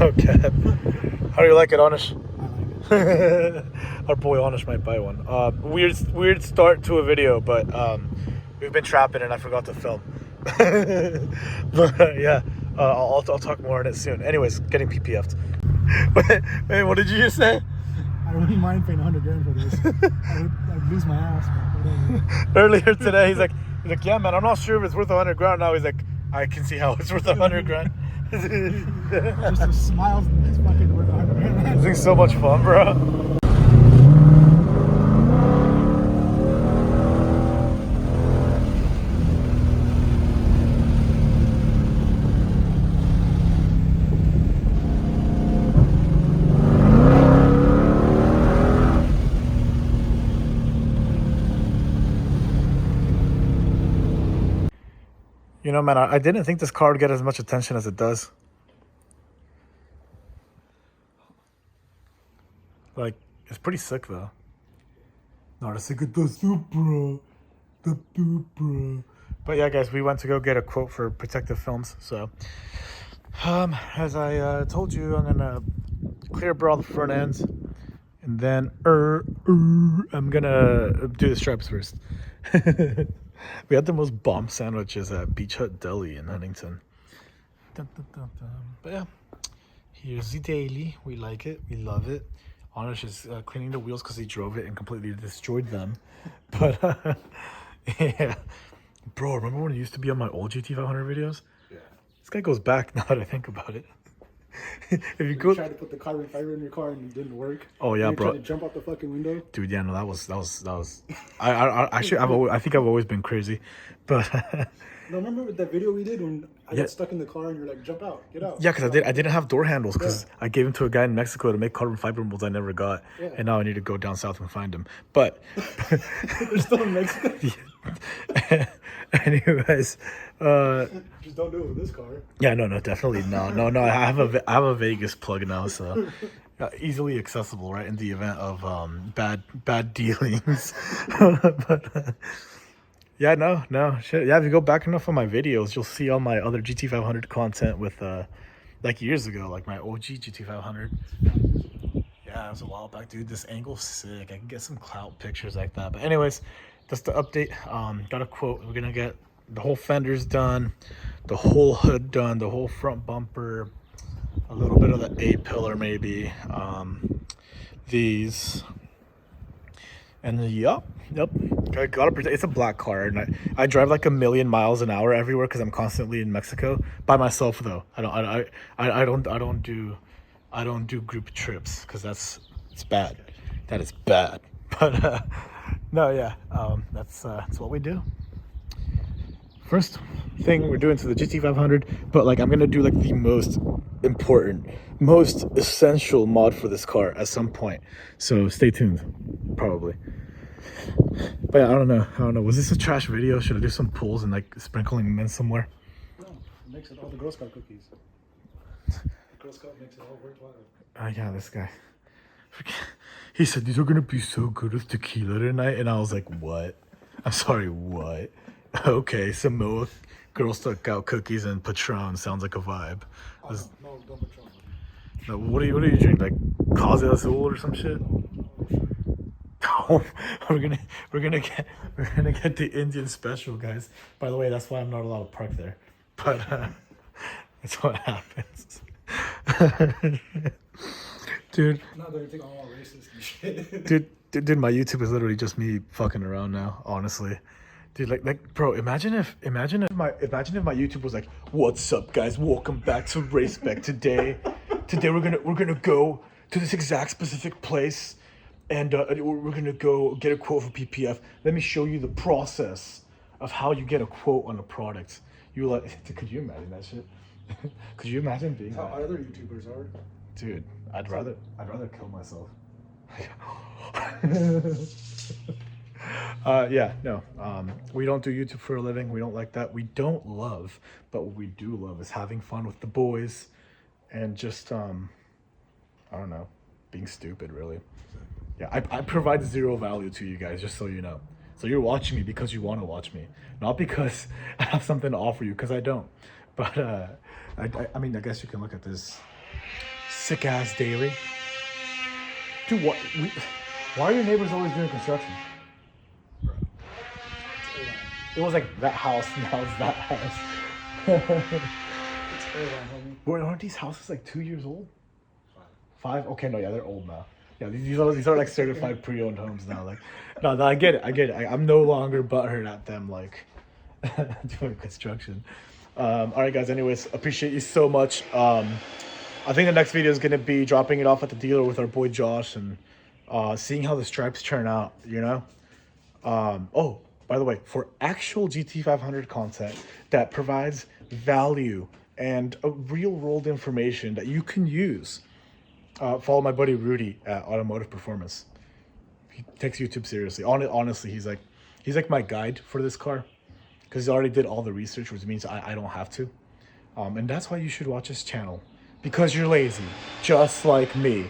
Okay. How do you like it, Anish? I like it. Our boy Anish might buy one. Weird start to a video, but we've been trapping and I forgot to film. But yeah, I'll talk more on it soon. Anyways, getting PPF'd. Wait, what did you just say? I wouldn't mind paying $100 for this. I'd lose my ass, but whatever. Earlier today, he's like, yeah, man, I'm not sure if it's worth $100. Now he's like, I can see how it's worth $100. Just the smiles and it's fucking worth $100. This thing's so much fun, bro. You know, man, I didn't think this car would get as much attention as it does. Like, it's pretty sick, though. Not as sick as the Supra. The Supra. But yeah, guys, we went to go get a quote for protective films. So, as I told you, I'm going to clear all the front ends. And then, I'm going to do the stripes first. We had the most bomb sandwiches at Beach Hut Deli in Huntington. Dun, dun, dun, dun. But yeah, here's the daily. We like it. We love it. Anish is cleaning the wheels because he drove it and completely destroyed them. But yeah, bro, remember when it used to be on my old GT500 videos? Yeah. This guy goes back now that I think about it. If you go tried to put the carbon fiber in your car and it didn't work. Oh yeah, bro. Tried to jump out the fucking window. Dude, yeah, no, that was. I think I've always been crazy, but. No, remember that video we did when I got stuck in the car and you're like, jump out, get out. Yeah, because I didn't have door handles because I gave them to a guy in Mexico to make carbon fiber molds I never got, and now I need to go down south and find them. But they're still in Mexico. Anyways, just don't do it with this car. Yeah, no, definitely no. I have a Vegas plug now, so easily accessible, right? In the event of bad dealings. But yeah, no, shit. Yeah, if you go back enough on my videos, you'll see all my other GT500 content with like years ago, like my OG GT500. Yeah, it was a while back, dude. This angle's sick. I can get some clout pictures like that. But anyways, just the update. Got a quote. We're gonna get the whole fenders done, the whole hood done, the whole front bumper, a little bit of the A-pillar maybe, these, and yep. I gotta protect. It's a black car, and I drive like 1,000,000 miles an hour everywhere because I'm constantly in Mexico by myself. Though I don't do group trips because it's bad. That is bad. But no, yeah, that's what we do. First thing we're doing to the GT500, but like I'm gonna do like the most important, most essential mod for this car at some point. So stay tuned, probably. But yeah, I don't know. Was this a trash video? Should I do some pulls and like sprinkling them in somewhere? No, it makes it all the Girl Scout cookies. Girl Scout makes it all worthwhile. Yeah, this guy. He said these are gonna be so good with tequila tonight, and I was like, what? I'm sorry, what? Okay, Samoa Girl Scout cookies and Patron sounds like a vibe. No, don't Patron. No, what do you drink? Like Cause Azul or some shit? Oh, we're gonna get the Indian special, guys. By the way, that's why I'm not allowed to park there. But that's what happens. Dude. Not that you think I'm all racist and shit. Dude, my YouTube is literally just me fucking around now, honestly. Dude, like, bro, imagine if my YouTube was like, "What's up, guys? Welcome back to Raceback. Today we're gonna go to this exact specific place, and we're gonna go get a quote for PPF. Let me show you the process of how you get a quote on a product." You like? Could you imagine that shit? Could you imagine being how other YouTubers are? Dude, I'd rather kill myself. Yeah, no. We don't do YouTube for a living. We don't like that. We don't love, but what we do love is having fun with the boys and just I don't know, being stupid, really. Yeah, I provide zero value to you guys, just so you know. So you're watching me because you want to watch me, not because I have something to offer you, because I don't. But I mean, I guess you can look at this Sick ass daily. Dude, why are your neighbors always doing construction? It was like that house, now it's that house. It's Irvine, homie. Wait, aren't these houses like 2 years old? 5? Okay, no, yeah, they're old now. Yeah, these are like certified pre-owned homes now. Like, no, I get it. I'm no longer butthurt at them like doing construction. All right, guys. Anyways, appreciate you so much. I think the next video is gonna be dropping it off at the dealer with our boy Josh and seeing how the stripes turn out. You know. Oh, by the way, for actual GT500 content that provides value and real world information that you can use. Follow my buddy Rudy at Automotive Performance. He takes YouTube seriously. Honestly, he's like my guide for this car because he already did all the research, which means I don't have to. And that's why you should watch his channel, because you're lazy, just like me.